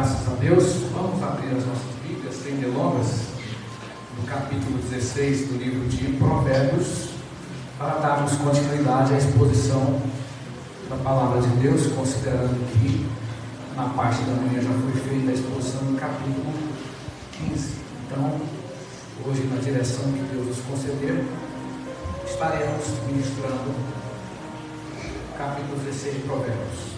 Graças a Deus. Vamos abrir as nossas Bíblias, sem delongas, no capítulo 16 do livro de Provérbios, para darmos continuidade à exposição da palavra de Deus, considerando que na parte da manhã já foi feita a exposição do capítulo 15. Então, hoje, na direção que Deus nos conceder, estaremos ministrando o capítulo 16 de Provérbios.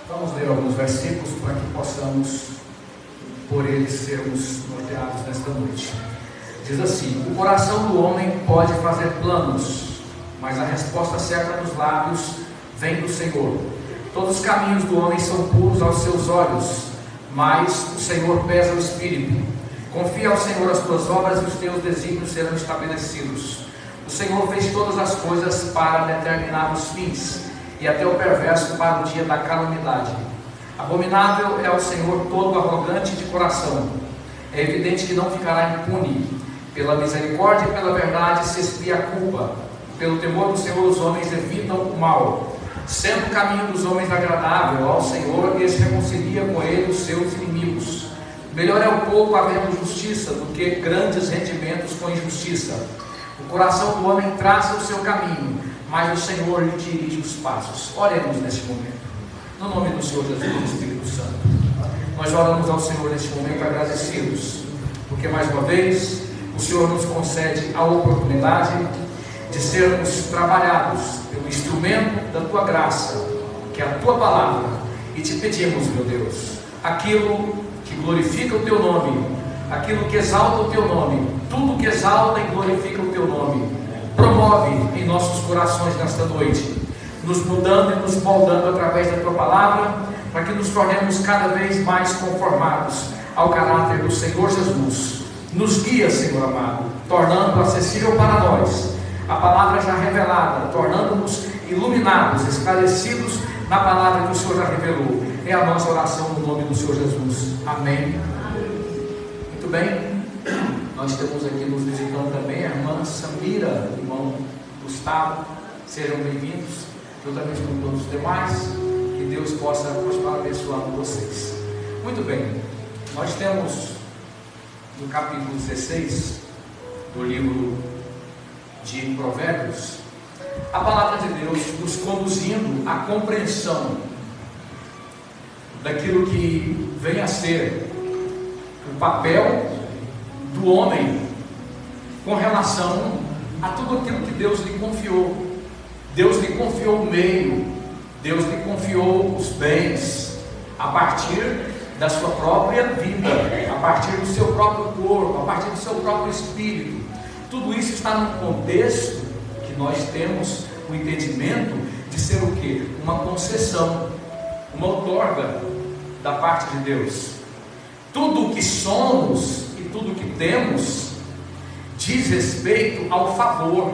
Vamos ler alguns versículos para que possamos, por eles, sermos norteados nesta noite. Diz assim: o coração do homem pode fazer planos, mas a resposta certa dos lábios vem do Senhor. Todos os caminhos do homem são puros aos seus olhos, mas o Senhor pesa o espírito. Confia ao Senhor as tuas obras e os teus desígnios serão estabelecidos. O Senhor fez todas as coisas para determinar os fins, e até o perverso para o dia da calamidade. Abominável é o Senhor todo arrogante de coração. É evidente que não ficará impune. Pela misericórdia e pela verdade se expia a culpa. Pelo temor do Senhor os homens evitam o mal. Sendo o caminho dos homens agradável ao Senhor, e se reconcilia com ele os seus inimigos. Melhor é o pouco havendo justiça do que grandes rendimentos com injustiça. O coração do homem traça o seu caminho, mas o Senhor lhe dirige os passos. Oremos neste momento. No nome do Senhor Jesus e do Espírito Santo, nós oramos ao Senhor neste momento agradecidos, porque mais uma vez o Senhor nos concede a oportunidade de sermos trabalhados pelo instrumento da Tua graça, que é a Tua palavra, e te pedimos, meu Deus, aquilo que glorifica o Teu nome, aquilo que exalta o Teu nome, tudo que exalta e glorifica o Teu nome, promove em nossos corações nesta noite, nos mudando e nos moldando através da Tua palavra, para que nos tornemos cada vez mais conformados ao caráter do Senhor Jesus. Nos guia, Senhor amado, tornando acessível para nós a palavra já revelada, tornando-nos iluminados, esclarecidos na palavra que o Senhor já revelou. É a nossa oração no nome do Senhor Jesus. Amém. Muito bem. Nós temos aqui nos visitando também a irmã Samira, o irmão Gustavo. Sejam bem-vindos, juntamente com todos os demais. Que Deus possa continuar abençoando vocês. Muito bem, nós temos no capítulo 16 do livro de Provérbios a palavra de Deus nos conduzindo à compreensão daquilo que vem a ser o papel do homem com relação a tudo aquilo que Deus lhe confiou. Deus lhe confiou o meio, Deus lhe confiou os bens, a partir da sua própria vida, a partir do seu próprio corpo, a partir do seu próprio espírito. Tudo isso está num contexto que nós temos o entendimento de ser o quê? Uma concessão, uma outorga da parte de Deus. Tudo o que somos e tudo o que temos diz respeito ao favor.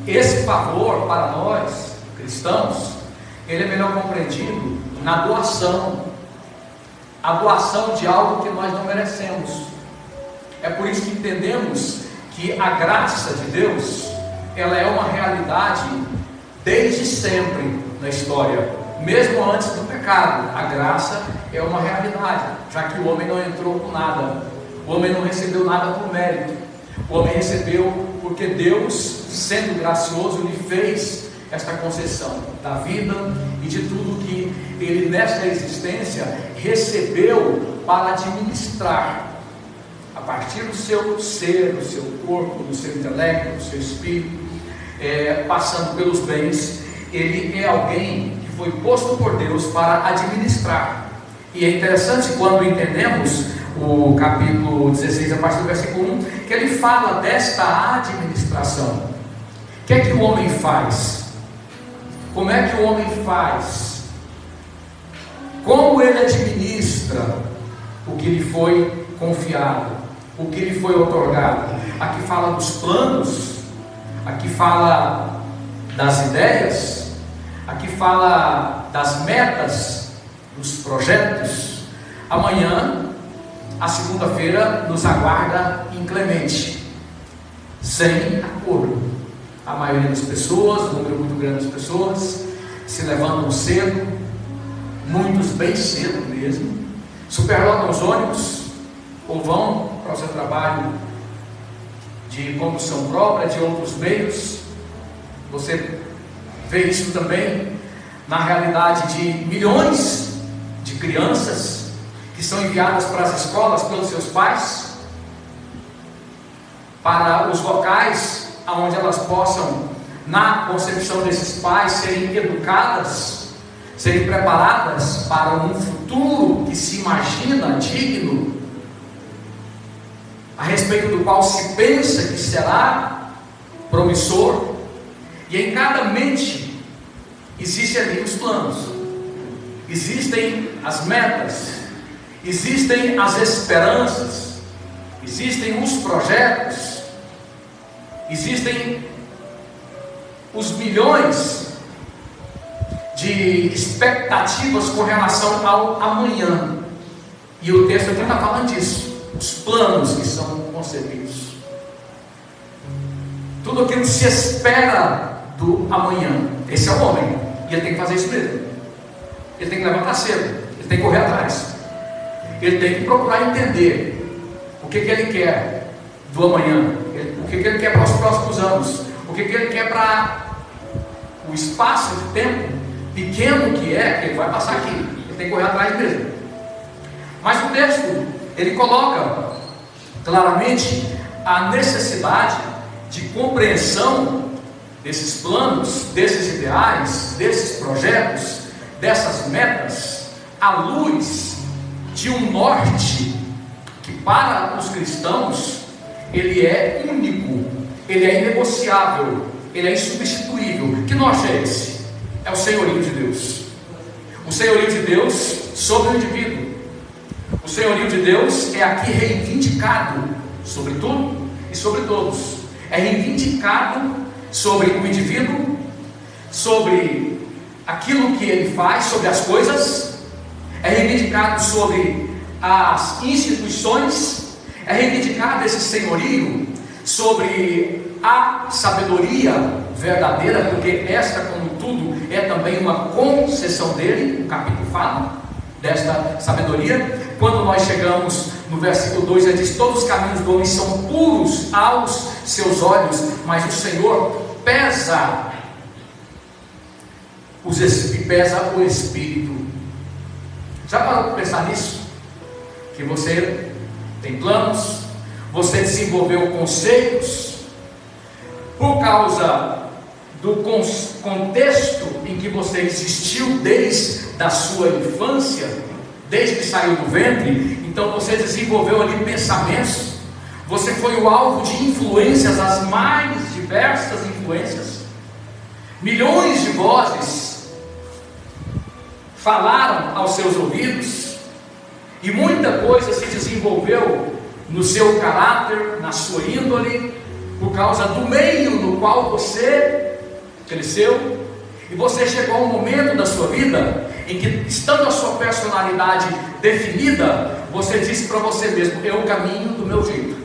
Esse favor para nós, cristãos, ele é melhor compreendido na doação. A doação de algo que nós não merecemos. É por isso que entendemos que a graça de Deus, ela é uma realidade desde sempre na história, mesmo antes do pecado. A graça é uma realidade, já que o homem não entrou com nada, o homem não recebeu nada por mérito, o homem recebeu porque Deus, sendo gracioso, lhe fez esta concessão da vida e de tudo que ele nesta existência recebeu para administrar a partir do seu ser, do seu corpo, do seu intelecto, do seu espírito, passando pelos bens. Ele é alguém que foi posto por Deus para administrar. E é interessante quando entendemos o capítulo 16, a partir do versículo 1, que ele fala desta administração. O que é que o homem faz? Como é que o homem faz? Como ele administra o que lhe foi confiado, o que lhe foi otorgado? Aqui fala dos planos, aqui fala das ideias, aqui fala das metas, dos projetos. Amanhã, a segunda-feira, nos aguarda inclemente, sem acordo. A a maioria das pessoas, um número muito grande de pessoas, se levantam cedo, muitos bem cedo mesmo, superlotam os ônibus, ou vão para o seu trabalho de condução própria, de outros meios. Você vê isso também na realidade de milhões de crianças que são enviadas para as escolas pelos seus pais, para os locais onde elas possam, na concepção desses pais, serem educadas, serem preparadas para um futuro que se imagina digno, a respeito do qual se pensa que será promissor. E em cada mente existem ali os planos, existem as metas, existem as esperanças, existem os projetos, existem os milhões de expectativas com relação ao amanhã. E o texto aqui está falando disso, os planos que são concebidos, tudo aquilo que se espera do amanhã. Esse é o homem, e ele tem que fazer isso mesmo. Ele tem que levantar cedo, ele tem que correr atrás, ele tem que procurar entender o que ele quer do amanhã, o que ele quer para os próximos anos, o que ele quer para o espaço de tempo pequeno que ele vai passar aqui. Ele tem que correr atrás mesmo. Mas o texto, ele coloca claramente a necessidade de compreensão desses planos, desses ideais, desses projetos, dessas metas, à luz de um norte que para os cristãos ele é único, ele é inegociável, ele é insubstituível. Que norte é esse? É o senhorio de Deus. O senhorio de Deus sobre o indivíduo. O senhorio de Deus é aqui reivindicado sobre tudo e sobre todos. É reivindicado sobre o indivíduo, sobre aquilo que ele faz, sobre as coisas. É reivindicado sobre as instituições. É reivindicado esse senhorio sobre a sabedoria verdadeira, porque esta, como tudo, é também uma concessão dele. O capítulo fala desta sabedoria. Quando nós chegamos no versículo 2, ele diz: todos os caminhos do homem são puros aos seus olhos, mas o Senhor pesa o espírito. Já parou para pensar nisso? Que você tem planos, você desenvolveu conceitos, por causa do contexto em que você existiu desde a sua infância, desde que saiu do ventre. Então você desenvolveu ali pensamentos, você foi o alvo de influências, as mais diversas influências. Milhões de vozes falaram aos seus ouvidos, e muita coisa se desenvolveu no seu caráter, na sua índole, por causa do meio no qual você cresceu. E você chegou a um momento da sua vida em que, estando a sua personalidade definida, você disse para você mesmo: eu caminho do meu jeito,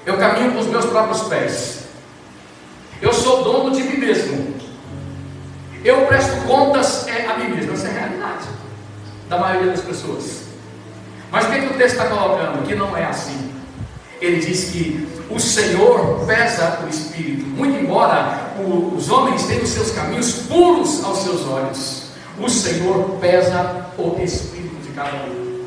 eu caminho com os meus próprios pés, eu sou dono de mim mesmo, eu presto contas a mim mesmo. Essa é a realidade da maioria das pessoas. Mas o que o texto está colocando? Que não é assim. Ele diz que o Senhor pesa o espírito. Muito embora os homens tenham os seus caminhos puros aos seus olhos, o Senhor pesa o espírito de cada um.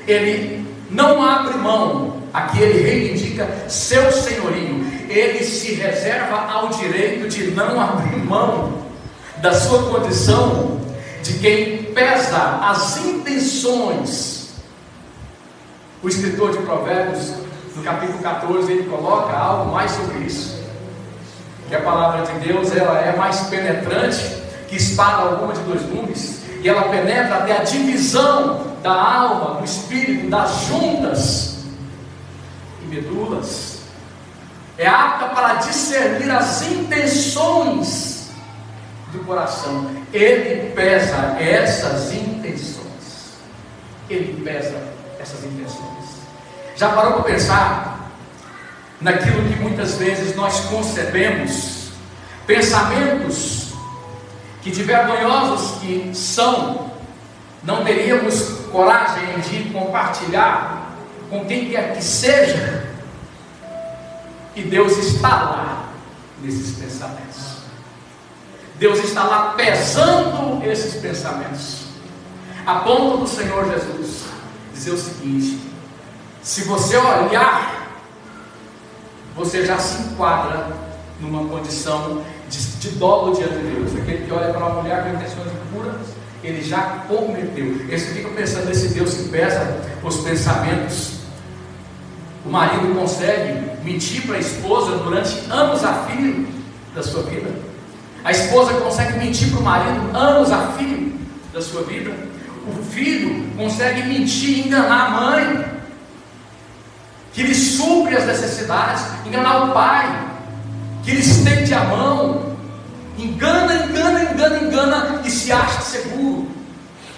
Ele não abre mão. Aqui ele reivindica seu senhorio. Ele se reserva ao direito de não abrir mão da sua condição de quem pesa as intenções. O escritor de Provérbios, no capítulo 14, ele coloca algo mais sobre isso, que a palavra de Deus, ela é mais penetrante que espada alguma de dois gumes, e ela penetra até a divisão da alma, do espírito, das juntas e medulas, é apta para discernir as intenções do coração. Ele pesa essas intenções, ele pesa essas intenções. Já parou para pensar naquilo que muitas vezes nós concebemos, pensamentos que, de vergonhosos que são, não teríamos coragem de compartilhar com quem quer que seja, e Deus está lá nesses pensamentos. Deus está lá pesando esses pensamentos, a ponto do Senhor Jesus dizer o seguinte: se você olhar, você já se enquadra numa condição de dolo diante de Deus. Aquele que olha para uma mulher com intenções impuras, ele já cometeu. Esse fica pensando nesse Deus que pesa os pensamentos. O marido consegue mentir para a esposa durante anos a fio da sua vida. A esposa consegue mentir para o marido anos a fio da sua vida. O filho consegue mentir e enganar a mãe, que lhe supre as necessidades, enganar o pai, que lhe estende a mão, engana e se acha seguro,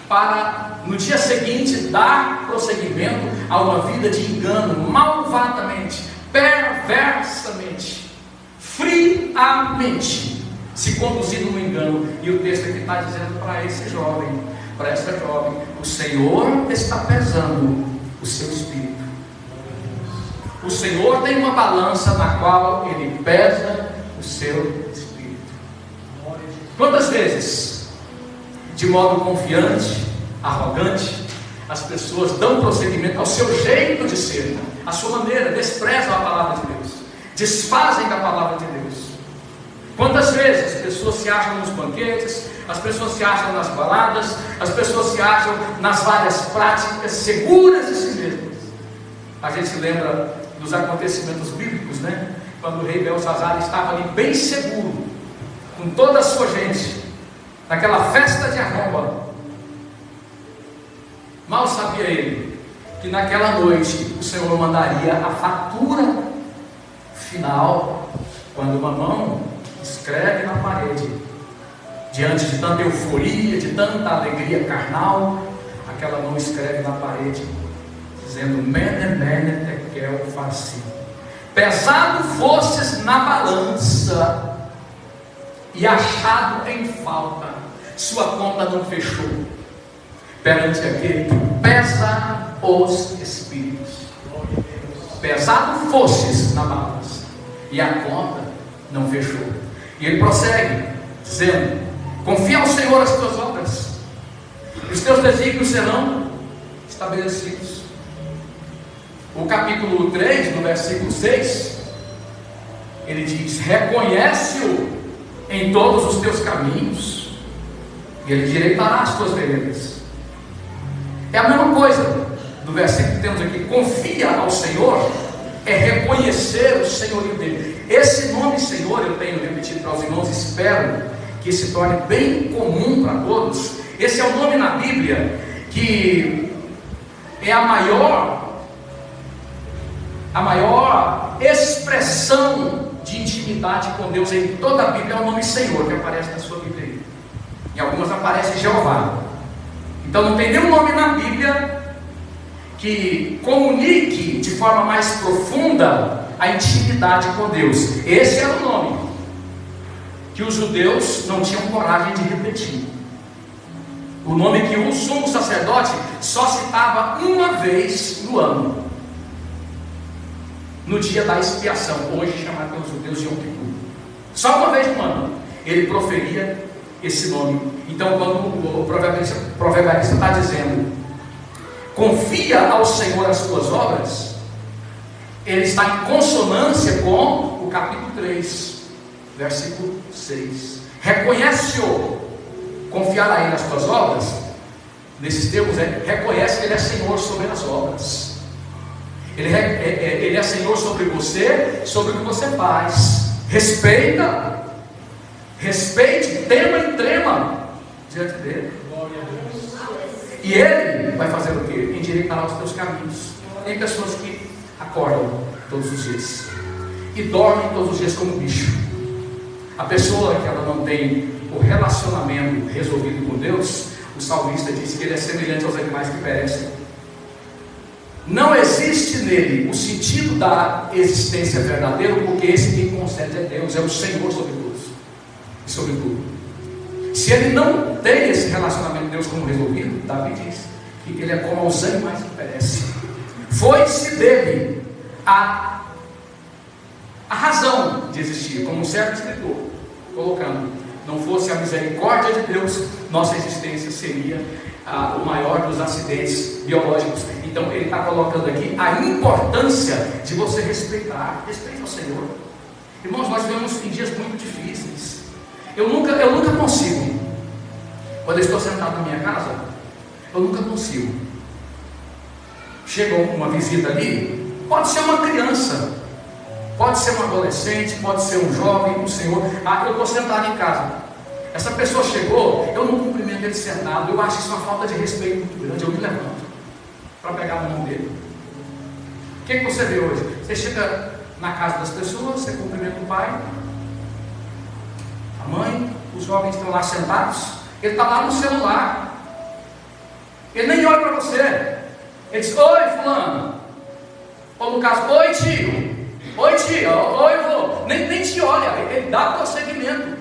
para no dia seguinte dar prosseguimento a uma vida de engano, malvadamente, perversamente, friamente, se conduzindo no engano. E o texto aqui está dizendo para esse jovem, para essa jovem: o Senhor está pesando o seu espírito. O Senhor tem uma balança na qual Ele pesa o seu espírito. Quantas vezes, de modo confiante, arrogante, as pessoas dão prosseguimento ao seu jeito de ser, à sua maneira, desprezam a palavra de Deus, desfazem da palavra de Deus. Quantas vezes as pessoas se acham nos banquetes, as pessoas se acham nas baladas, as pessoas se acham nas várias práticas seguras de si mesmas. A gente se lembra dos acontecimentos bíblicos, né? Quando o rei Belsazar estava ali bem seguro, com toda a sua gente, naquela festa de arromba. Mal sabia ele que naquela noite o Senhor mandaria a fatura final, quando uma mão escreve na parede, diante de tanta euforia, de tanta alegria carnal, aquela mão escreve na parede, dizendo: Mene, mene, tekel, farsi. Pesado fostes na balança e achado em falta, sua conta não fechou perante aquele que pesa os espíritos. Pesado fostes na balança e a conta não fechou. E ele prossegue dizendo: confia ao Senhor as tuas obras, e os teus desígnios serão estabelecidos. O capítulo 3, no versículo 6, ele diz: reconhece-o em todos os teus caminhos, e ele endireitará as tuas veredas. É a mesma coisa do versículo que temos aqui: confia ao Senhor, é reconhecer o senhorio dele. Esse nome Senhor, eu tenho repetido para os irmãos, espero que se torne bem comum para todos. Esse é o nome na Bíblia que é a maior expressão de intimidade com Deus em toda a Bíblia. É o nome Senhor que aparece na sua Bíblia aí. Em algumas aparece Jeová. Então não tem nenhum nome na Bíblia que comunique de forma mais profunda a intimidade com Deus. Esse era o nome que os judeus não tinham coragem de repetir. O nome que o sumo sacerdote só citava uma vez no ano, no dia da expiação, hoje chamado pelos judeus de Yom Kippur. Só uma vez no ano ele proferia esse nome. Então, quando o proverbialista está dizendo: confia ao Senhor as tuas obras, ele está em consonância com o capítulo 3, versículo 6. Reconhece-o, confiar a ele as tuas obras, nesses termos, reconhece que ele é Senhor sobre as obras. Ele é Senhor sobre você, sobre o que você faz. Respeite, tema e trema diante dele. E ele vai fazer o quê? Endireitará os teus caminhos. Tem pessoas que acordam todos os dias e dormem todos os dias como bicho. A pessoa que ela não tem o relacionamento resolvido com Deus, o salmista diz que ele é semelhante aos animais que perecem. Não existe nele o sentido da existência verdadeira, porque esse quem concede é Deus, é o Senhor sobre todos e sobre tudo. Se ele não tem esse relacionamento de Deus como resolvido, Davi diz que ele é como aos animais que perecem. Foi-se dele a razão de existir, como um certo escritor, colocando: não fosse a misericórdia de Deus, nossa existência seria o maior dos acidentes biológicos. Então ele está colocando aqui a importância de você respeitar. Respeite ao Senhor. Irmãos, nós vivemos em dias muito difíceis. Eu nunca consigo, quando eu estou sentado na minha casa, eu nunca consigo. Chega uma visita ali, pode ser uma criança, pode ser um adolescente, pode ser um jovem, um senhor. Eu estou sentado em casa. Essa pessoa chegou, eu não cumprimento ele sentado. Eu acho isso uma falta de respeito muito grande. Eu me levanto para pegar na mão dele. O que você vê hoje? Você chega na casa das pessoas, você cumprimenta o pai, a mãe, os jovens estão lá sentados, ele está lá no celular, ele nem olha para você, ele diz: oi fulano, ou no caso, oi tio, oi tia, oi vô, nem te olha, ele dá prosseguimento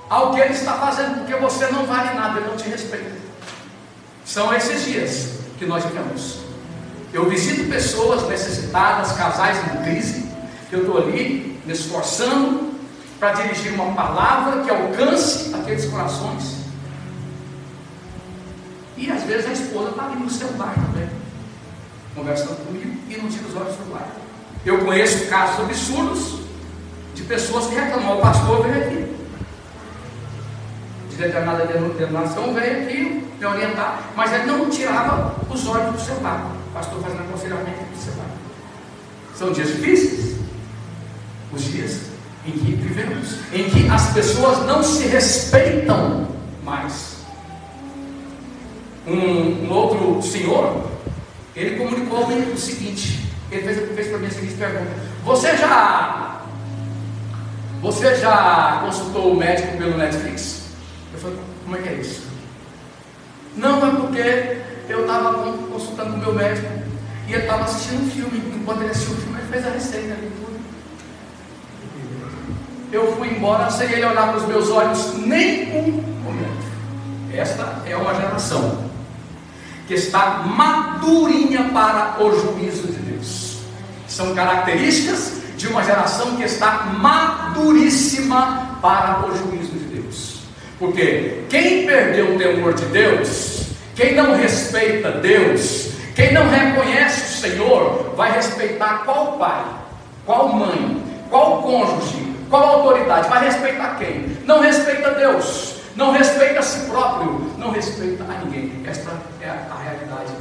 ao que ele está fazendo, porque você não vale nada, ele não te respeita. São esses dias que nós vivemos. Eu visito pessoas necessitadas, casais em crise, que eu estou ali me esforçando para dirigir uma palavra que alcance aqueles corações, e às vezes a esposa está ali no celular também, conversando comigo, e não tira os olhos do celular. Eu conheço casos absurdos de pessoas que reclamam: o pastor veio aqui de determinada denominação, veio aqui me orientar, mas ele não tirava os olhos do celular. O pastor fazendo aconselhamento do celular. São dias difíceis, os dias em que vivemos, em que as pessoas não se respeitam mais. Um outro senhor, ele comunicou-me o seguinte, ele fez para mim a seguinte pergunta: você já consultou o médico pelo Netflix? Eu falei: como é que é isso? Não, é porque eu estava consultando o meu médico e ele estava assistindo um filme. Enquanto ele assistiu o filme, ele fez a receita ali tudo. Eu fui embora sem ele olhar para os meus olhos nem um momento. Esta é uma geração que está madurinha para o juízo de Deus. São características de uma geração que está maduríssima para o juízo de Deus. Porque quem perdeu o temor de Deus, quem não respeita Deus, quem não reconhece o Senhor, vai respeitar qual pai, qual mãe, qual cônjuge, qual autoridade? Vai respeitar quem? Não respeita Deus, não respeita a si próprio, não respeita a ninguém. Esta é a realidade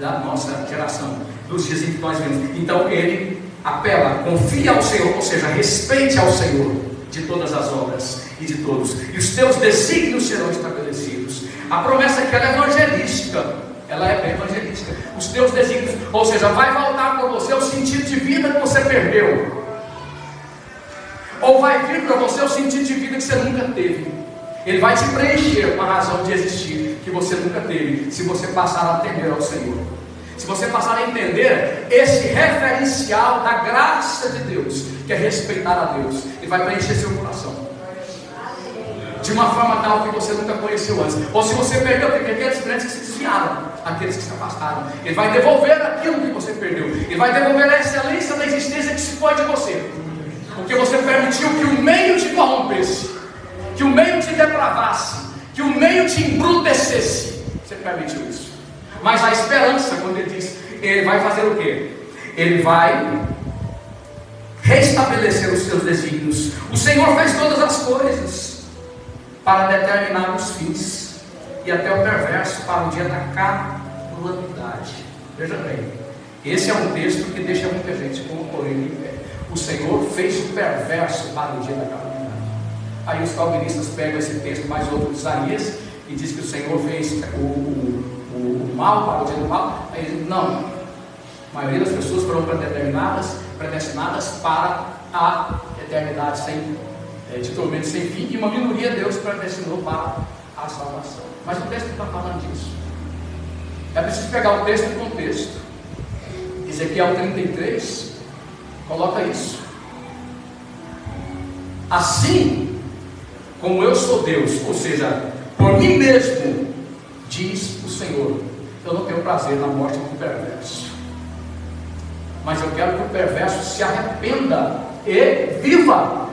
da nossa geração, dos dias em que nós vivemos. Então ele apela: confia ao Senhor, ou seja, respeite ao Senhor de todas as obras e de todos, e os teus desígnios serão estabelecidos. A promessa aqui, ela é evangelística, ela é bem evangelística. Os teus desígnios, ou seja, vai voltar para você o sentido de vida que você perdeu, ou vai vir para você o sentido de vida que você nunca teve. Ele vai te preencher com a razão de existir que você nunca teve, se você passar a temer ao Senhor, se você passar a entender esse referencial da graça de Deus, que é respeitar a Deus. Ele vai preencher seu coração de uma forma tal que você nunca conheceu antes. Ou se você perdeu, porque aqueles crentes que se desviaram, aqueles que se afastaram, Ele vai devolver aquilo que você perdeu. Ele vai devolver a excelência da existência que se foi de você, porque você permitiu que o meio te corrompesse, que o meio te depravasse, que o meio te embrutecesse. Você permitiu isso. Mas a esperança, quando ele diz, ele vai fazer o quê? Ele vai restabelecer os seus desígnios. O Senhor fez todas as coisas para determinar os fins, e até o perverso para o dia da calamidade. Veja bem, esse é um texto que deixa muita gente com o orelha em pé. O Senhor fez o perverso para o dia da calamidade. Aí os calvinistas pegam esse texto, mais outro de Isaías, e diz que o Senhor fez o mal para o dia do mal. Aí ele diz: não, a maioria das pessoas foram predestinadas para a eternidade de tormento sem fim, e uma minoria Deus predestinou para a salvação. Mas o texto não está falando disso. É preciso pegar o texto em contexto. Ezequiel 33 coloca isso. Assim como eu sou Deus, ou seja, por mim mesmo, diz o Senhor, eu não tenho prazer na morte do perverso, mas eu quero que o perverso se arrependa e viva,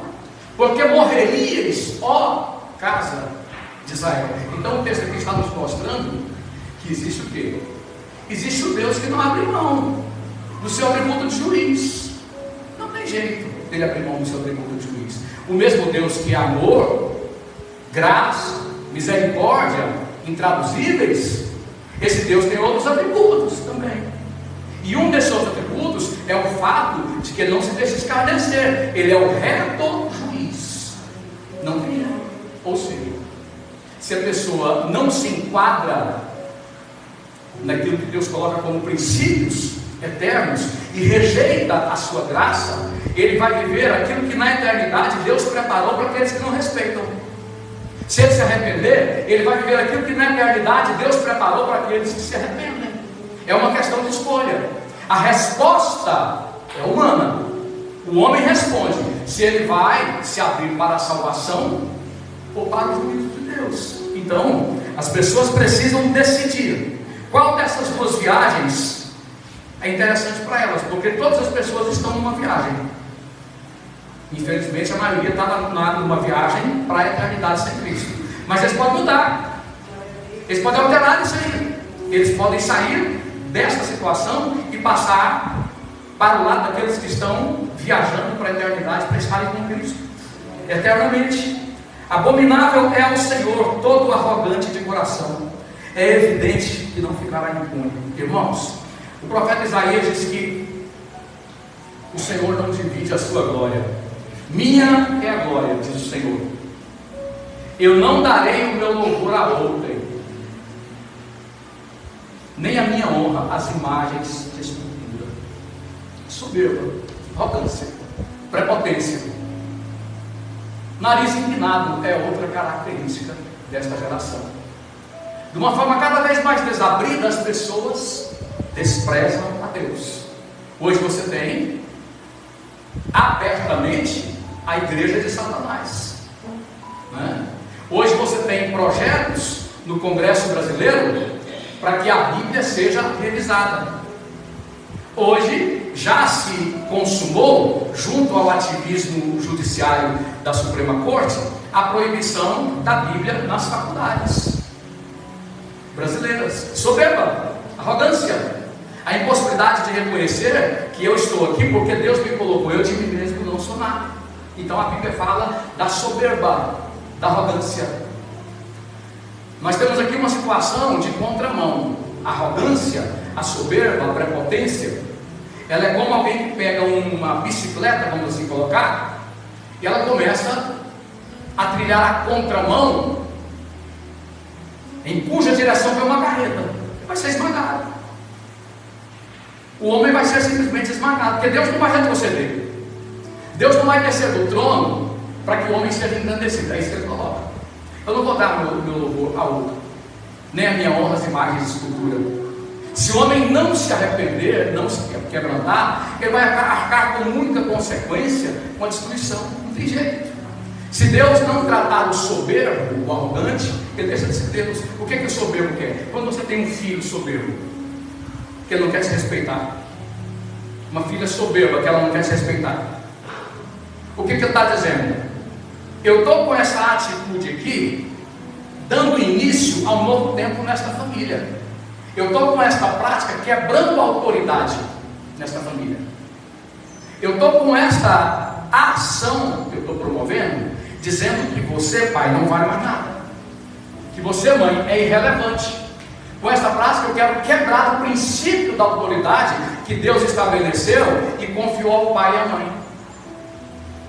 porque morreríeis, ó casa de Israel. Então o texto aqui está nos mostrando que existe o quê? Existe o Deus que não abre mão do seu atributo de juiz. Não tem jeito dele abrir mão do seu atributo de juiz. O mesmo Deus que é amor, graça, misericórdia, intraduzíveis, esse Deus tem outros atributos também. E um desses seus atributos é o fato de que ele não se deixa escarnecer. Ele é o reto juiz. Não tem jeito. Ou seja, se a pessoa não se enquadra naquilo que Deus coloca como princípios eternos e rejeita a sua graça, ele vai viver aquilo que na eternidade Deus preparou para aqueles que não respeitam. Se ele se arrepender, ele vai viver aquilo que na eternidade Deus preparou para aqueles que se arrependem. É uma questão de escolha. A resposta é humana. O homem responde se ele vai se abrir para a salvação ou para o juízo de Deus. Então, as pessoas precisam decidir qual dessas duas viagens é interessante para elas, porque todas as pessoas estão numa viagem. Infelizmente, a maioria está numa viagem para a eternidade sem Cristo. Mas eles podem mudar, eles podem alterar isso aí. Eles podem sair desta situação e passar para o lado daqueles que estão viajando para a eternidade, para estarem com Cristo eternamente. Abominável é ao Senhor todo arrogante de coração, é evidente que não ficará impune. Irmãos, o profeta Isaías diz que o Senhor não divide a sua glória. Minha é a glória, diz o Senhor. Eu não darei o meu louvor a outrem, nem a minha honra às imagens de escultura. Soberba, arrogância, prepotência, nariz inclinado é outra característica desta geração. De uma forma cada vez mais desabrida, as pessoas desprezam a Deus. Hoje você tem abertamente a igreja de Satanás, né? Hoje você tem projetos no Congresso brasileiro para que a Bíblia seja revisada. Hoje já se consumou, junto ao ativismo judiciário da Suprema Corte, a proibição da Bíblia nas faculdades brasileiras. Soberba, arrogância, a impossibilidade de reconhecer que eu estou aqui porque Deus me colocou, eu de mim mesmo não sou nada. Então a Bíblia fala da soberba, da arrogância. Nós temos aqui uma situação de contramão. A arrogância, a soberba, a prepotência, ela é como alguém que pega uma bicicleta, vamos assim colocar, e ela começa a trilhar a contramão, em cuja direção vem uma carreta, vai ser esmagado. O homem vai ser simplesmente esmagado, porque Deus não vai retroceder. Deus não vai descer do trono para que o homem seja engrandecido. É isso que ele coloca. Eu não vou dar meu louvor a outro, nem a minha honra às imagens de escultura. Se o homem não se arrepender, não se quebrantar, ele vai arcar com muita consequência, com a destruição. Não tem jeito. Se Deus não tratar o soberbo, o arrogante, ele deixa de ser Deus. O que é que o soberbo quer? Quando você tem um filho soberbo, que ele não quer se respeitar, uma filha soberba que ela não quer se respeitar, o que ele está dizendo? Eu estou com essa atitude aqui, dando início a um novo tempo nesta família. Eu estou com esta prática quebrando a autoridade nesta família. Eu estou com esta ação que eu estou promovendo, dizendo que você, pai, não vale mais nada, que você, mãe, é irrelevante. Com esta prática eu quero quebrar o princípio da autoridade que Deus estabeleceu e confiou ao pai e à mãe.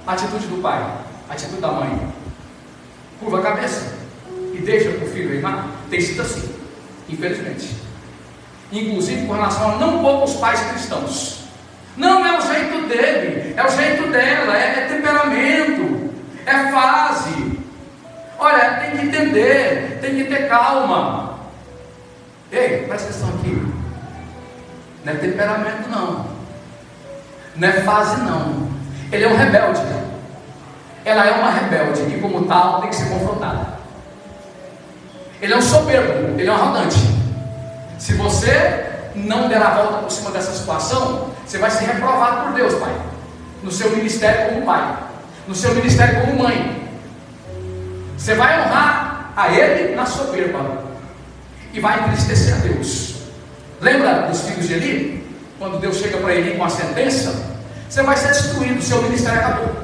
A atitude do pai, a atitude da mãe, curva a cabeça e deixa o filho reinar. Tem sido assim, infelizmente, inclusive com relação a não poucos pais cristãos. Não é o jeito dele, é o jeito dela, é temperamento, é fase. Olha, tem que entender, tem que ter calma. Ei, presta atenção aqui. Não é temperamento não. Não é fase não. Ele é um rebelde. Ela é uma rebelde e como tal tem que ser confrontada. Ele é um soberbo, ele é um arrogante. Se você não der a volta por cima dessa situação, você vai ser reprovado por Deus, pai. No seu ministério como pai, no seu ministério como mãe. Você vai honrar a ele na soberba e vai entristecer a Deus. Lembra dos filhos de Eli? Quando Deus chega para Eli com a sentença, você vai ser destruído, seu ministério acabou,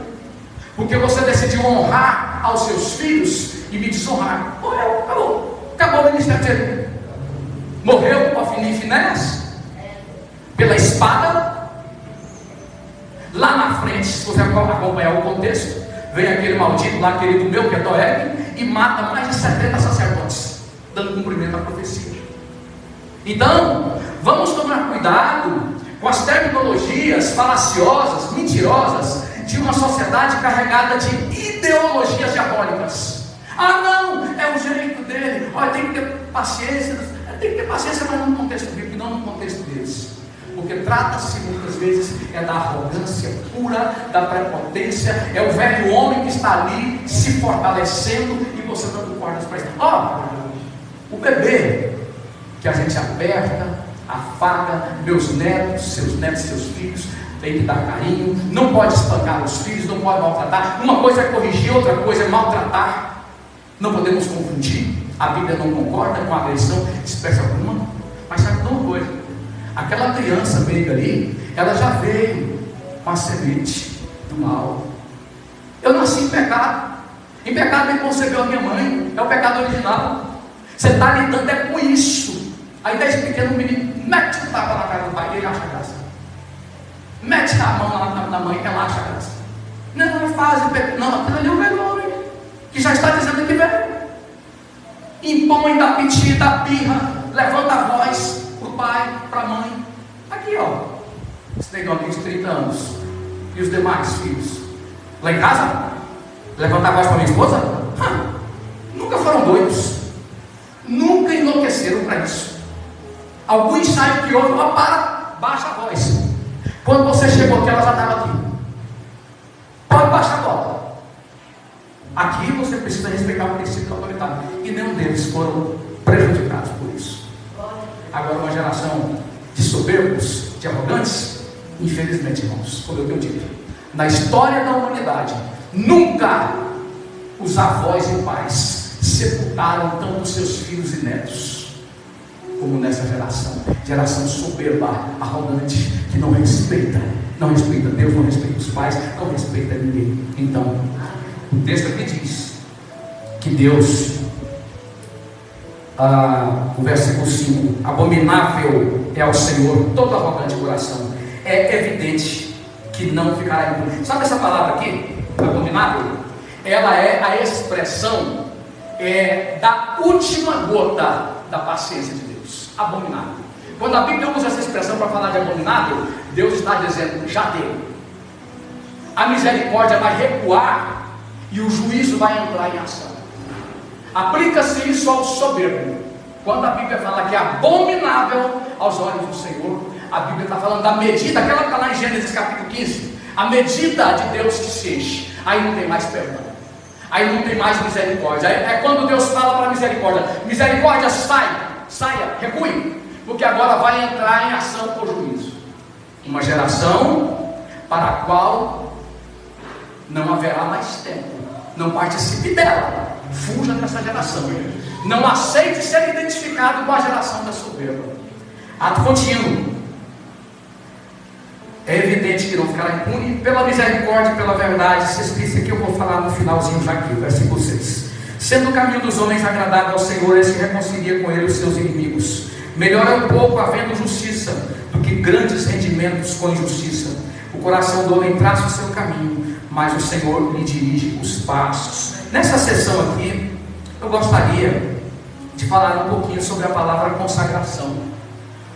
porque você decidiu honrar aos seus filhos e me desonrar. Morreu, acabou o ministério de Eli. Morreu com Ofni e Finéias pela espada. Lá na frente, se você acompanhar o contexto, vem aquele maldito lá, querido meu, que é Doeg, e mata mais de 70 sacerdotes, dando cumprimento à profecia. Então, vamos tomar cuidado com as terminologias falaciosas, mentirosas, de uma sociedade carregada de ideologias diabólicas. Ah não, é o jeito dele, olha, tem que ter paciência. Tem que ter paciência, mas não no contexto bíblico, não no contexto deles. Porque trata-se muitas vezes da arrogância pura, da prepotência. É o velho homem que está ali se fortalecendo e você dando cordas para ele. O bebê que a gente aperta, afaga, meus netos, seus filhos, tem que dar carinho, não pode espancar os filhos, não pode maltratar. Uma coisa é corrigir, outra coisa é maltratar. Não podemos confundir. A Bíblia não concorda com a agressão expressa alguma, mas sabe de uma coisa? Aquela criança veio ali, ela já veio com a semente do mal. Eu nasci em pecado. Em pecado me concebeu a minha mãe. É o pecado original. Você está lidando é com isso. Aí desde pequeno o menino mete o tapa na cara do pai e ele acha graça. Mete a mão lá na mãe e ela acha graça. Não é fase pecado. Não, aquilo ali é o velho homem que já está dizendo que velho. Impõe, dá piti, dá birra, levanta a voz para o pai, para a mãe. Aqui esse negão aqui de 30 anos. E os demais filhos? Lá em casa? Levanta a voz para minha esposa? Nunca foram doidos. Nunca enlouqueceram para isso. Algum ensaio que houve, baixa a voz. Quando você chegou aqui, ela já estava aqui. Pode baixar a bola. Aqui você precisa respeitar o princípio da autoridade. E nenhum deles foram prejudicados por isso. Agora, uma geração de soberbos, de arrogantes, infelizmente, irmãos, como eu tenho dito, na história da humanidade, nunca os avós e pais sepultaram tanto seus filhos e netos como nessa geração soberba, arrogante, que não respeita Deus, não respeita os pais, não respeita ninguém. Então, o texto aqui diz que Deus, o versículo 5, abominável é ao Senhor todo arrogante coração. É evidente que não ficará impune. Sabe essa palavra aqui, abominável? Ela é a expressão da última gota da paciência de Deus. Abominável. Quando a Bíblia usa essa expressão para falar de abominável, Deus está dizendo, já deu. A misericórdia vai recuar e o juízo vai entrar em ação. Aplica-se isso ao soberbo. Quando a Bíblia fala que é abominável aos olhos do Senhor, a Bíblia está falando da medida, aquela que está lá em Gênesis capítulo 15, a medida de Deus que se enche. Aí não tem mais perdão, aí não tem mais misericórdia. É quando Deus fala para a misericórdia: misericórdia, saia, recue, porque agora vai entrar em ação por juízo. Uma geração para a qual não haverá mais tempo. Não participe dela, fuja dessa geração. Não aceite ser identificado com a geração da soberba. Ato contínuo. É evidente que não ficará impune pela misericórdia e pela verdade. Se esquece aqui, eu vou falar no finalzinho já aqui, versículo 6. Sendo o caminho dos homens agradável ao Senhor, ele se reconcilia com ele os seus inimigos. Melhor é um pouco havendo justiça do que grandes rendimentos com injustiça. O coração do homem traça o seu caminho, mas o Senhor lhe dirige os passos. Nessa sessão aqui, eu gostaria de falar um pouquinho sobre a palavra consagração.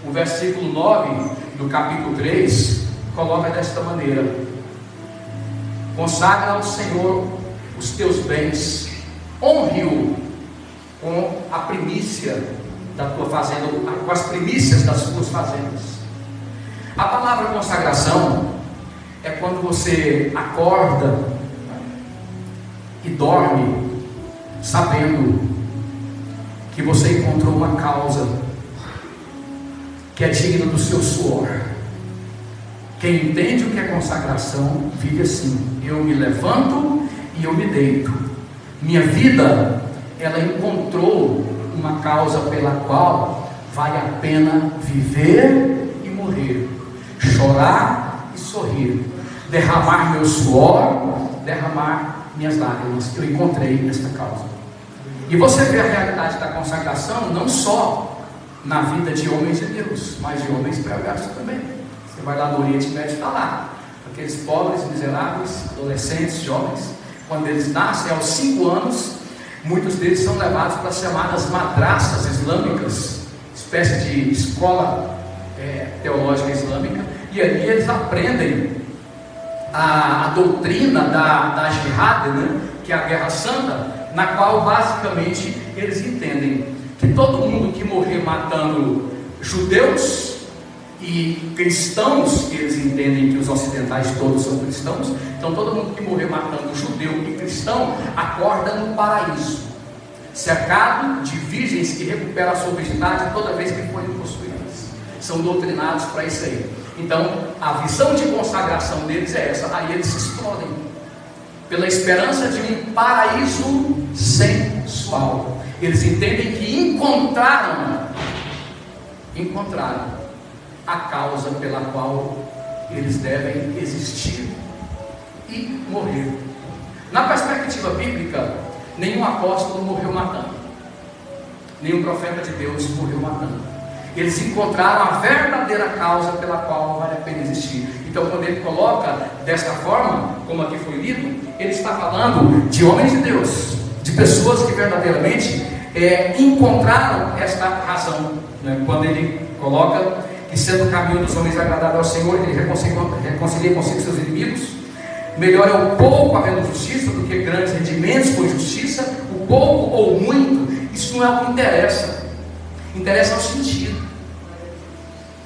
O versículo 9 do capítulo 3 coloca desta maneira: consagra ao Senhor os teus bens, honre-o com a primícia da tua fazenda, com as primícias das tuas fazendas. A palavra consagração é quando você acorda e dorme sabendo que você encontrou uma causa que é digna do seu suor. Quem entende o que é consagração vive assim: eu me levanto e eu me deito. Minha vida, ela encontrou uma causa pela qual vale a pena viver e morrer, chorar e sorrir, derramar meu suor, derramar minhas lágrimas. Eu encontrei esta causa. E você vê a realidade da consagração não só na vida de homens de Deus, mas de homens perversos também. Você vai lá no Oriente Médio, está lá aqueles pobres, miseráveis, adolescentes, jovens, quando eles nascem aos 5 anos, muitos deles são levados para as chamadas madraças islâmicas, espécie de escola teológica islâmica, e ali eles aprendem a doutrina da jihad, né, que é a guerra santa, na qual basicamente eles entendem que todo mundo que morrer matando judeus e cristãos, que eles entendem que os ocidentais todos são cristãos, então todo mundo que morrer matando judeu e cristão acorda no paraíso, cercado de virgens que recuperam a sua virgindade toda vez que forem possuídas. São doutrinados para isso aí. Então a visão de consagração deles é essa. Aí eles se explodem pela esperança de um paraíso sensual. Eles entendem que encontraram a causa pela qual eles devem existir e morrer. Na perspectiva bíblica, nenhum apóstolo morreu matando, nenhum profeta de Deus morreu matando. Eles encontraram a verdadeira causa pela qual vale a pena existir. Então, quando ele coloca desta forma, como aqui foi lido, ele está falando de homens de Deus, de pessoas que verdadeiramente encontraram esta razão, né? Quando ele coloca que sendo o caminho dos homens agradável ao Senhor, ele reconcilia consigo seus inimigos. Melhor é o pouco havendo justiça do que grandes rendimentos com justiça. O pouco ou muito, isso não é o que interessa. Interessa o sentido.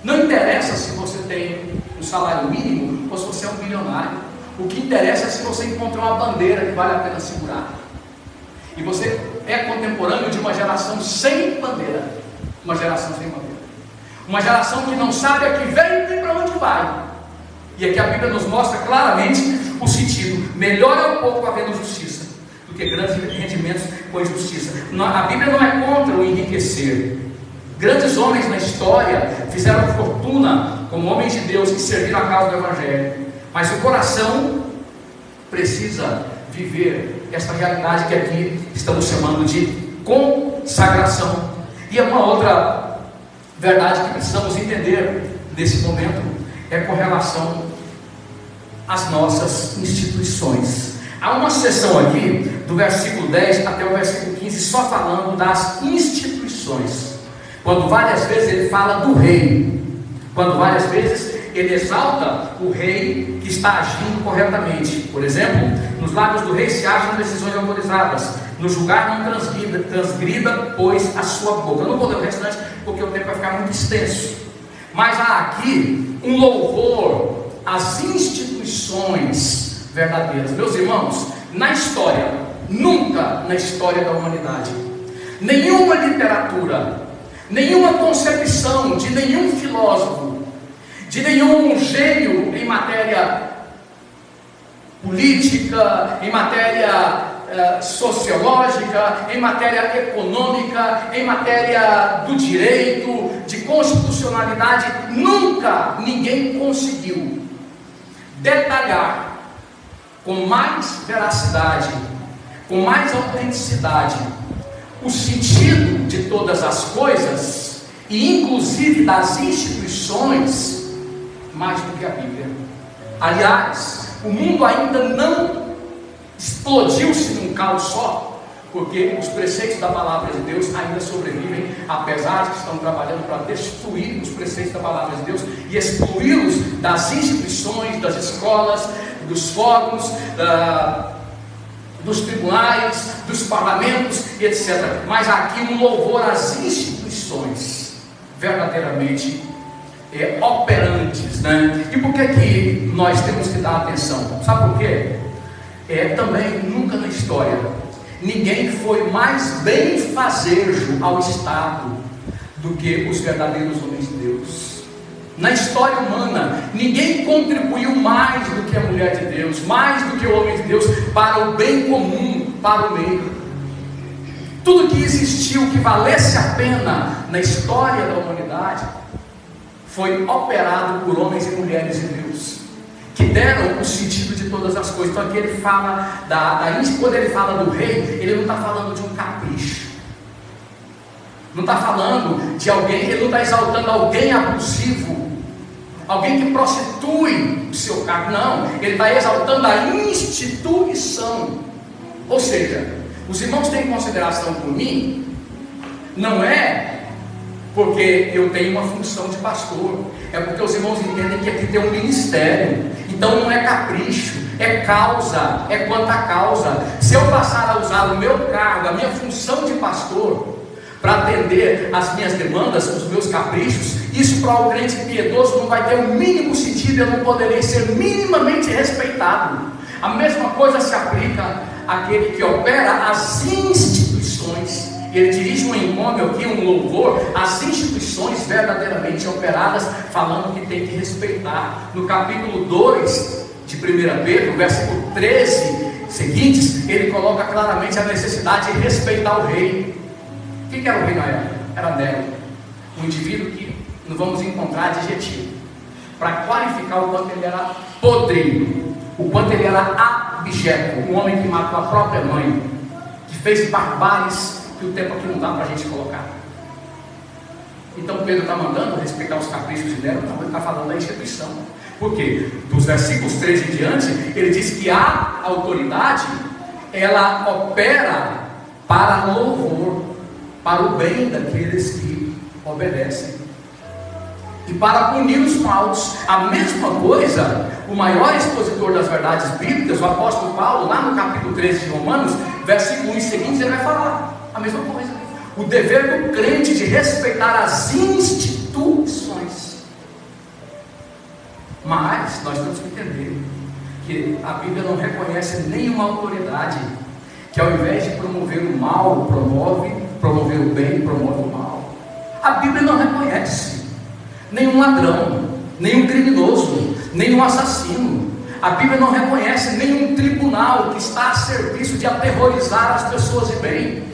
Não interessa se você tem um salário mínimo ou se você é um bilionário. O que interessa é se você encontrou uma bandeira que vale a pena segurar. E você é contemporâneo de uma geração sem bandeira. Uma geração sem bandeira. Uma geração que não sabe a que vem nem para onde vai. E aqui a Bíblia nos mostra claramente o sentido. Melhor é o pouco havendo justiça do que grandes rendimentos com injustiça. A Bíblia não é contra o enriquecer. Grandes homens na história fizeram fortuna como homens de Deus que serviram a causa do Evangelho. Mas o coração precisa viver esta realidade que aqui estamos chamando de consagração. E é uma outra verdade que precisamos entender nesse momento é com relação às nossas instituições. Há uma seção aqui do versículo 10 até o versículo 15 só falando das instituições, quando várias vezes ele fala do rei, quando várias vezes ele exalta o rei que está agindo corretamente. Por exemplo, nos lábios do rei se acham decisões autorizadas, no julgar não transgrida, pois, a sua boca. Eu não vou ler o restante porque o tempo vai ficar muito extenso, mas há aqui um louvor às instituições verdadeiras. Meus irmãos, na história, nunca na história da humanidade, nenhuma literatura, nenhuma concepção de nenhum filósofo, de nenhum gênio em matéria política, em matéria sociológica, em matéria econômica, em matéria do direito, de constitucionalidade, nunca ninguém conseguiu detalhar com mais veracidade, com mais autenticidade, o sentido de todas as coisas, e inclusive das instituições, mais do que a Bíblia. Aliás, o mundo ainda não explodiu-se num caos só, porque os preceitos da palavra de Deus ainda sobrevivem, apesar de que estão trabalhando para destruir os preceitos da palavra de Deus e excluí-los das instituições, das escolas, dos fóruns, dos tribunais, dos parlamentos, etc. Mas aqui um louvor às instituições verdadeiramente operantes, né? E por que nós temos que dar atenção? Sabe por quê? Também nunca na história ninguém foi mais benfazejo ao Estado do que os verdadeiros homens de Deus. Na história humana, ninguém contribuiu mais do que a mulher de Deus, mais do que o homem de Deus, para o bem comum, para o meio. Tudo que existiu, que valesse a pena na história da humanidade, foi operado por homens e mulheres de Deus, que deram o sentido de todas as coisas. Então aqui ele fala, quando ele fala do rei, ele não está falando de um capricho, não está falando de alguém, ele não está exaltando alguém abusivo, alguém que prostitui o seu cargo, não, ele está exaltando a instituição. Ou seja, os irmãos têm consideração por mim, não é porque eu tenho uma função de pastor, é porque os irmãos entendem que aqui tem um ministério. Então não é capricho, é causa, é quanto a causa. Se eu passar a usar o meu cargo, a minha função de pastor, para atender as minhas demandas, os meus caprichos, isso para o crente piedoso não vai ter o mínimo sentido, eu não poderei ser minimamente respeitado. A mesma coisa se aplica àquele que opera as instituições. Ele dirige um encômio aqui, um louvor, às instituições verdadeiramente operadas, falando que tem que respeitar. No capítulo 2 de 1 Pedro, versículo 13 seguintes, ele coloca claramente a necessidade de respeitar o rei. O que era o rei na época? Era Nero, um indivíduo que não vamos encontrar adjetivo para qualificar o quanto ele era podre, o quanto ele era abjeto, um homem que matou a própria mãe, que fez barbáries que o tempo aqui não dá para a gente colocar. Então Pedro está mandando respeitar os caprichos de Nero, ele está falando da instituição. Por quê? Dos versículos 13 em diante, ele diz que a autoridade, ela opera para louvor, para o bem daqueles que obedecem, e para punir os maus. A mesma coisa, o maior expositor das verdades bíblicas, o apóstolo Paulo, lá no capítulo 13 de Romanos, versículo 1 seguinte, ele vai falar a mesma coisa. O dever do crente de respeitar as instituições. Mas nós temos que entender que a Bíblia não reconhece nenhuma autoridade que, ao invés de promover o mal, promover o bem, promove o mal. A Bíblia não reconhece nenhum ladrão, nenhum criminoso, nenhum assassino. A Bíblia não reconhece nenhum tribunal que está a serviço de aterrorizar as pessoas de bem.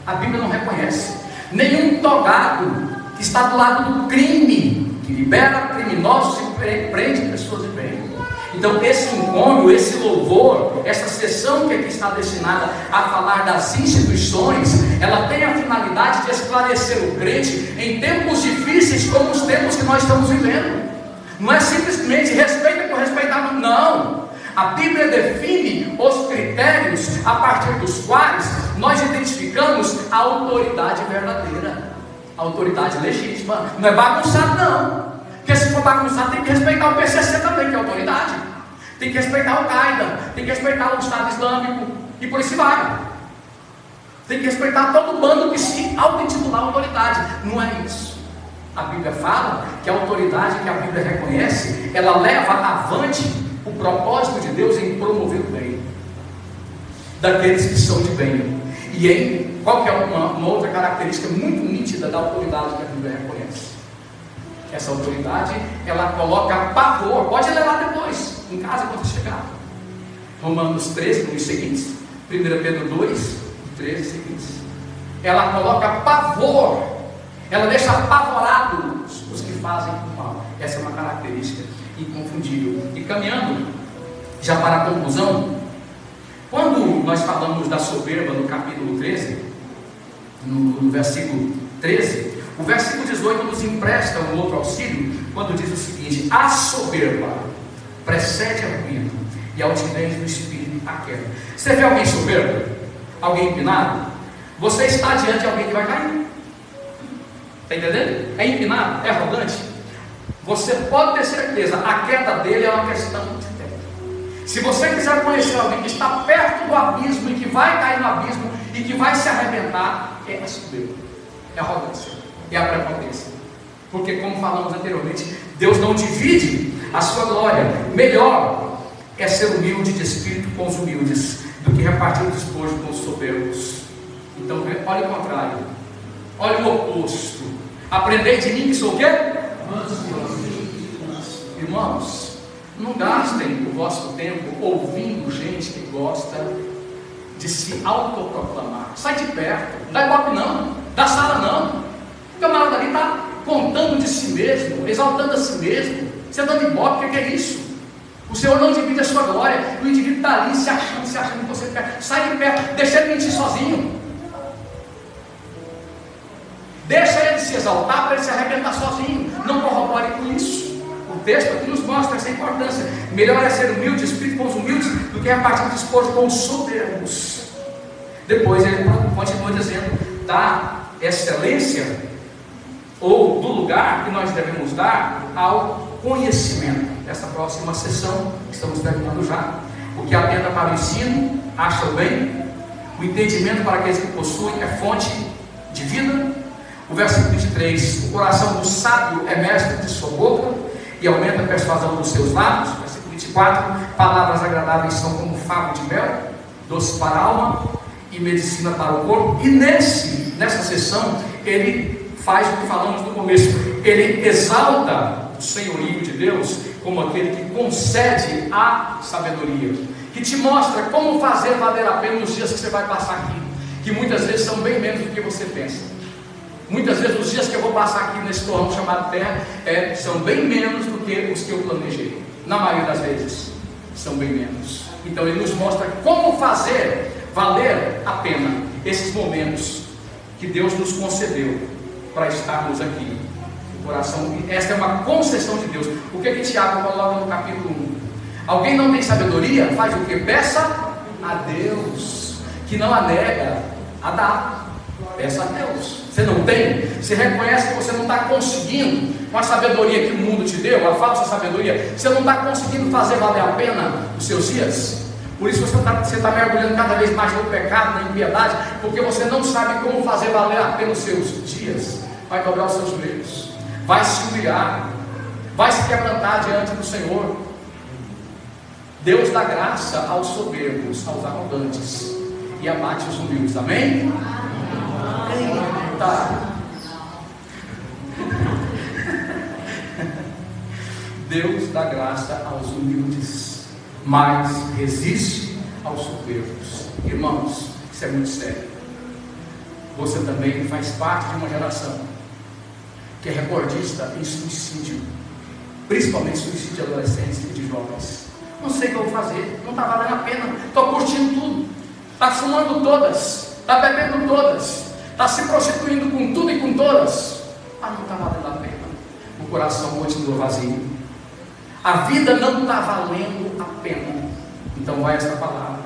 A Bíblia não reconhece nenhum togado que está do lado do crime, que libera criminosos e prende pessoas de bem. Então esse encômio, esse louvor, essa sessão que aqui está destinada a falar das instituições, ela tem a finalidade de esclarecer o crente em tempos difíceis como os tempos que nós estamos vivendo. Não é simplesmente respeita por respeitar, não. A Bíblia define os critérios a partir dos quais nós identificamos a autoridade verdadeira, a autoridade legítima. Não é bagunçado, não. Porque se for bagunçado, tem que respeitar o PCC também, que é autoridade. Tem que respeitar o Al-Qaeda, tem que respeitar o Estado Islâmico, e por isso vai. Tem que respeitar todo bando que se auto-intitular autoridade. Não é isso. A Bíblia fala que a autoridade que a Bíblia reconhece, ela leva avante o propósito de Deus em promover o bem daqueles que são de bem. E qual que é uma outra característica muito nítida da autoridade que a Bíblia reconhece? Essa autoridade, ela coloca pavor. Pode ler lá depois, em casa, quando chegar. Romanos 13, nos seguintes. 1 Pedro 2, 13 seguintes. Ela coloca pavor. Ela deixa apavorados os que fazem o mal. Essa é uma característica inconfundível. E caminhando já para a conclusão, quando nós falamos da soberba no capítulo 13, no versículo 13, o versículo 18 nos empresta um outro auxílio, quando diz o seguinte: a soberba precede a ruína, e a altivez do espírito a queda. Você vê alguém soberbo? Alguém empinado? Você está diante de alguém que vai cair. Está entendendo? É empinado? É arrogante? Você pode ter certeza, a queda dele é uma questão de tempo. Se você quiser conhecer alguém que está perto do abismo e que vai cair no abismo e que vai se arrebentar, é a soberba, é a arrogância, é a prepotência. Porque, como falamos anteriormente, Deus não divide a sua glória. Melhor é ser humilde de espírito com os humildes do que repartir o despojo com os soberbos. Então, olha o contrário, olha o oposto. Aprendei de mim que sou o quê? Irmãos, não gastem o vosso tempo ouvindo gente que gosta de se autoproclamar. Sai de perto, não dá ibope não, dá sala não. O camarada ali está contando de si mesmo, exaltando a si mesmo. Você dando ibope, o que é isso? O Senhor não divide a sua glória. O indivíduo está ali se achando que você quer. Sai de perto, deixa ele mentir sozinho. Deixa ele se exaltar para ele se arrebentar sozinho. Não corrobore com isso. O texto aqui nos mostra essa importância. Melhor é ser humilde, espírito com os humildes, do que repartir o despojo com os soberbos. Depois ele continua dizendo: da excelência ou do lugar que nós devemos dar ao conhecimento. Essa próxima sessão, estamos terminando já. O que atenta para o ensino, acha o bem. O entendimento para aqueles que possuem é fonte de vida. O versículo 23: o coração do sábio é mestre de sua boca e aumenta a persuasão dos seus lábios. Versículo 24: palavras agradáveis são como favo de mel, doce para a alma e medicina para o corpo. E nessa sessão ele faz o que falamos no começo. Ele exalta o senhorio de Deus como aquele que concede a sabedoria, que te mostra como fazer valer a pena os dias que você vai passar aqui, que muitas vezes são bem menos do que você pensa. Muitas vezes os dias que eu vou passar aqui nesse torrão chamado terra são bem menos do que os que eu planejei. Na maioria das vezes são bem menos. Então ele nos mostra como fazer valer a pena esses momentos que Deus nos concedeu para estarmos aqui. O coração, esta é uma concessão de Deus. O que Tiago coloca no capítulo 1? Alguém não tem sabedoria? Faz o que? Peça a Deus, que não a nega a dar. Peça a Deus. Você não tem? Você reconhece que você não está conseguindo, com a sabedoria que o mundo te deu, a falsa sabedoria, você não está conseguindo fazer valer a pena os seus dias? Por isso você está mergulhando cada vez mais no pecado, na impiedade, porque você não sabe como fazer valer a pena os seus dias. Vai dobrar os seus joelhos, vai se humilhar, vai se quebrantar diante do Senhor. Deus dá graça aos soberbos, aos arrogantes, e abate os humildes. Amém? Eita. Deus dá graça aos humildes, mas resiste aos soberbos. Irmãos, isso é muito sério. Você também faz parte de uma geração que é recordista em suicídio, principalmente suicídio de adolescentes e de jovens. Não sei o que eu vou fazer, não está valendo a pena, estou curtindo tudo, está fumando todas, está bebendo todas, está se prostituindo com tudo e com todas, mas não está valendo a pena. O coração continua vazio, a vida não está valendo a pena. Então vai essa palavra: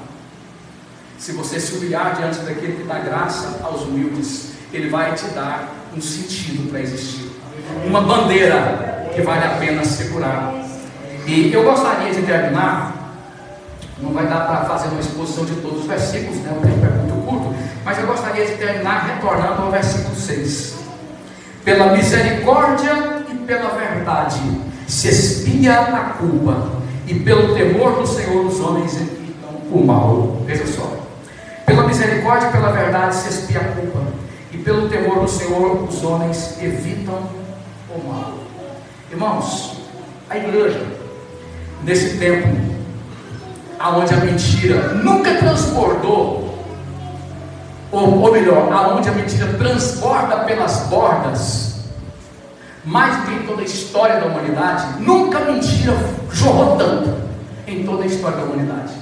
se você se humilhar diante daquele que dá graça aos humildes, ele vai te dar um sentido para existir, uma bandeira que vale a pena segurar. E eu gostaria de terminar, não vai dar para fazer uma exposição de todos os versículos, né? O tempo é muito curto, mas eu gostaria de terminar retornando ao versículo 6. Pela misericórdia e pela verdade se expia a culpa, e pelo temor do Senhor os homens evitam o mal. Veja só: pela misericórdia e pela verdade se expia a culpa, e pelo temor do Senhor os homens evitam o mal. Irmãos, a igreja, nesse tempo aonde a mentira nunca transbordou, ou melhor, aonde a mentira transborda pelas bordas, mais do que em toda a história da humanidade, nunca a mentira jorrou tanto em toda a história da humanidade.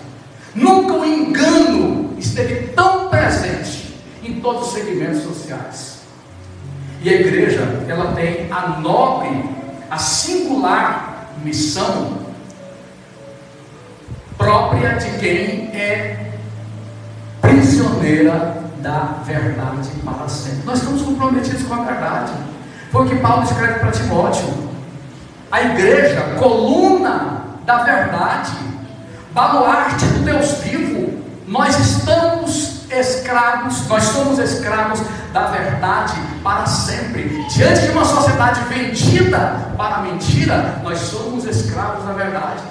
Nunca o engano esteve tão presente em todos os segmentos sociais. E a igreja, ela tem a nobre, a singular missão própria de quem é prisioneira da verdade para sempre. Nós estamos comprometidos com a verdade. Foi o que Paulo escreve para Timóteo. A igreja, coluna da verdade, baluarte do Deus vivo. Nós estamos escravos escravos, nós somos escravos da verdade para sempre. Diante de uma sociedade vendida para a mentira, nós somos escravos da verdade.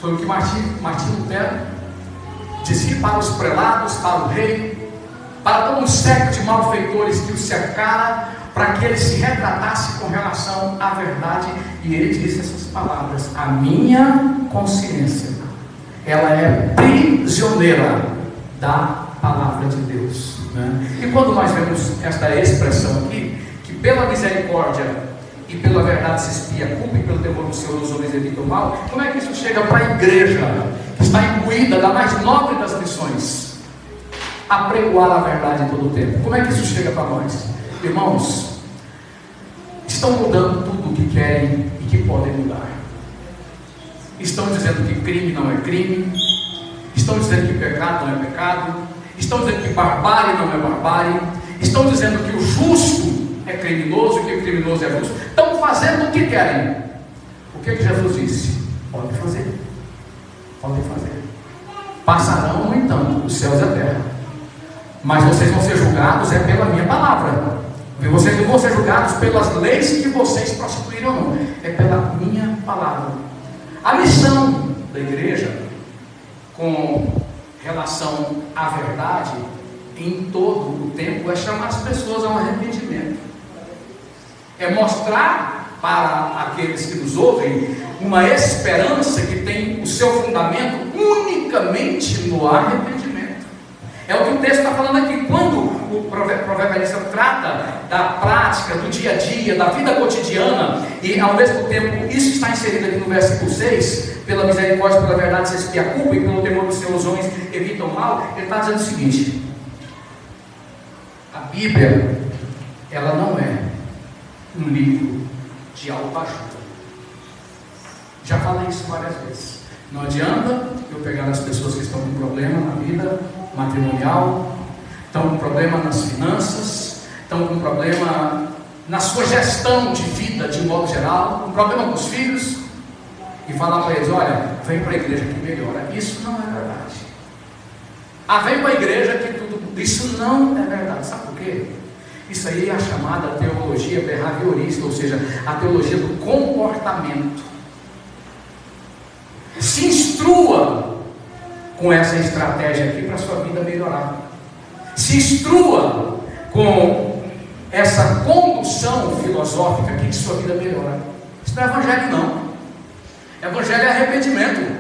Foi o que Martim Lutero dizia para os prelados, para o rei, para todo um século de malfeitores que o cercara, para que ele se retratasse com relação à verdade. E ele disse essas palavras: a minha consciência, ela é prisioneira da palavra de Deus, né? E quando nós vemos esta expressão aqui, que pela misericórdia e pela verdade se expia a culpa, e pelo temor do Senhor os homens evitam o mal, como é que isso chega para a igreja, que está imbuída da mais nobre das missões, a pregoar a verdade em todo o tempo? Como é que isso chega para nós? Irmãos, estão mudando tudo o que querem e que podem mudar. Estão dizendo que crime não é crime, estão dizendo que pecado não é pecado, estão dizendo que barbárie não é barbárie, estão dizendo que o justo é criminoso, que o criminoso é justo. Estão fazendo o que querem. O que Jesus disse? Podem fazer, podem fazer. Passarão, no entanto, os céus e a terra, mas vocês vão ser julgados pela minha palavra. Vocês não vão ser julgados pelas leis que vocês prostituíram, não. É pela minha palavra. A missão da igreja com relação à verdade em todo o tempo é chamar as pessoas ao arrependimento. É mostrar para aqueles que nos ouvem uma esperança que tem o seu fundamento unicamente no arrependimento. É o que o texto está falando aqui. Quando o proverbista trata da prática, do dia a dia, da vida cotidiana, e ao mesmo tempo isso está inserido aqui no versículo 6, pela misericórdia, pela verdade se expia a culpa, e pelo temor dos Senhor os homens evitam o mal, ele está dizendo o seguinte: a Bíblia, ela não é um livro de autoajuda. Já falei isso várias vezes. Não adianta eu pegar as pessoas que estão com problema na vida matrimonial, estão com problema nas finanças, estão com problema na sua gestão de vida de modo geral, com problema com os filhos, e falar para eles: olha, vem para a igreja que melhora. Isso não é verdade. Vem para a igreja que tudo. Isso não é verdade. Sabe por quê? Isso aí é a chamada teologia behaviorista, ou seja, a teologia do comportamento. Se instrua com essa estratégia aqui para a sua vida melhorar. Se instrua com essa condução filosófica aqui de sua vida melhorar. Isso não é evangelho, não. Evangelho é arrependimento.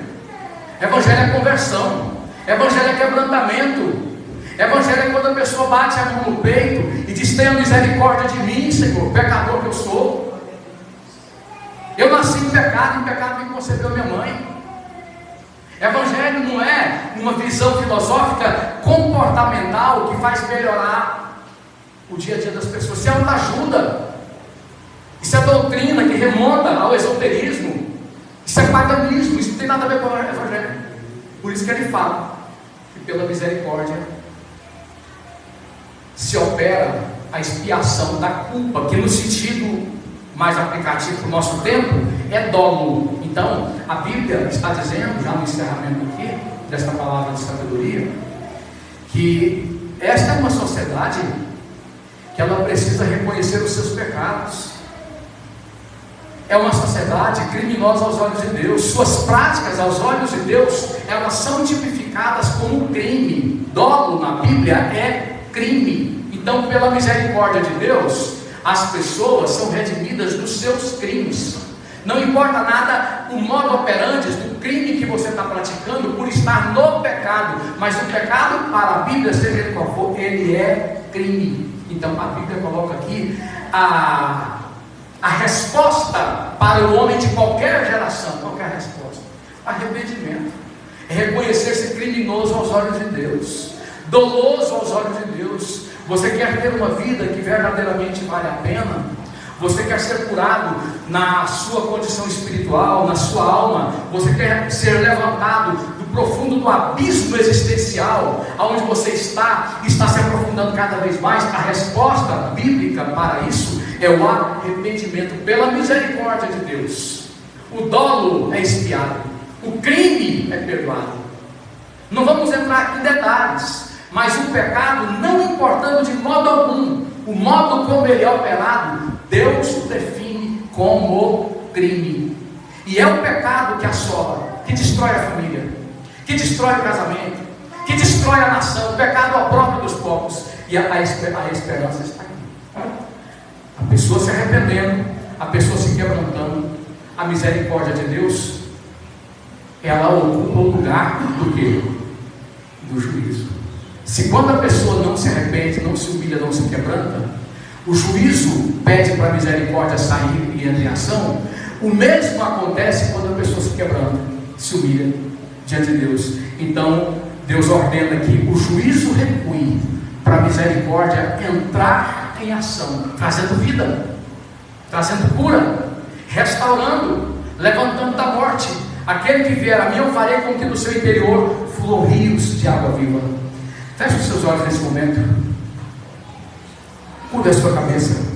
Evangelho é conversão. Evangelho é quebrantamento. Evangelho é quando a pessoa bate a mão no peito e diz: tenha misericórdia de mim, Senhor, pecador que eu sou. Eu nasci em pecado me concebeu minha mãe. Evangelho não é uma visão filosófica comportamental que faz melhorar o dia a dia das pessoas. Isso é autoajuda. Isso é doutrina que remonta ao esoterismo. Isso é paganismo. Isso não tem nada a ver com o evangelho. Por isso que ele fala que pela misericórdia se opera a expiação da culpa, que no sentido mais aplicativo para o nosso tempo é dolo. Então a Bíblia está dizendo, já no encerramento aqui desta palavra de sabedoria, que esta é uma sociedade que ela precisa reconhecer os seus pecados. É uma sociedade criminosa aos olhos de Deus. Suas práticas aos olhos de Deus, elas são tipificadas como crime. Dolo na Bíblia é crime. Então, pela misericórdia de Deus, as pessoas são redimidas dos seus crimes. Não importa nada o modo operandi do crime que você está praticando por estar no pecado, mas o pecado, para a Bíblia, seja ele qual for, ele é crime. Então a Bíblia coloca aqui a resposta para o homem de qualquer geração. Qualquer resposta: arrependimento. É reconhecer-se criminoso aos olhos de Deus, doloso aos olhos de Deus. Você quer ter uma vida que verdadeiramente vale a pena? Você quer ser curado na sua condição espiritual, na sua alma? Você quer ser levantado do profundo do abismo existencial, aonde você está se aprofundando cada vez mais? A resposta bíblica para isso é o arrependimento pela misericórdia de Deus. O dolo é expiado, o crime é perdoado. Não vamos entrar aqui em detalhes, Mas o pecado, não importando de modo algum o modo como ele é operado, Deus o define como crime. E é o pecado que assola, que destrói a família, que destrói o casamento, que destrói a nação. O pecado é o próprio dos povos. E a esperança está aqui. A pessoa se arrependendo, a pessoa se quebrantando, a misericórdia de Deus, ela ocupa o lugar do quê? Do juízo. Se quando a pessoa não se arrepende, não se humilha, não se quebranta, o juízo pede para a misericórdia sair e entrar em ação. O mesmo acontece quando a pessoa se quebranta, se humilha diante de Deus. Então Deus ordena que o juízo recue para a misericórdia entrar em ação, trazendo vida, trazendo cura, restaurando, levantando da morte. Aquele que vier a mim, eu farei com que do seu interior fluam rios de água viva. Feche os seus olhos nesse momento. Curva a sua cabeça.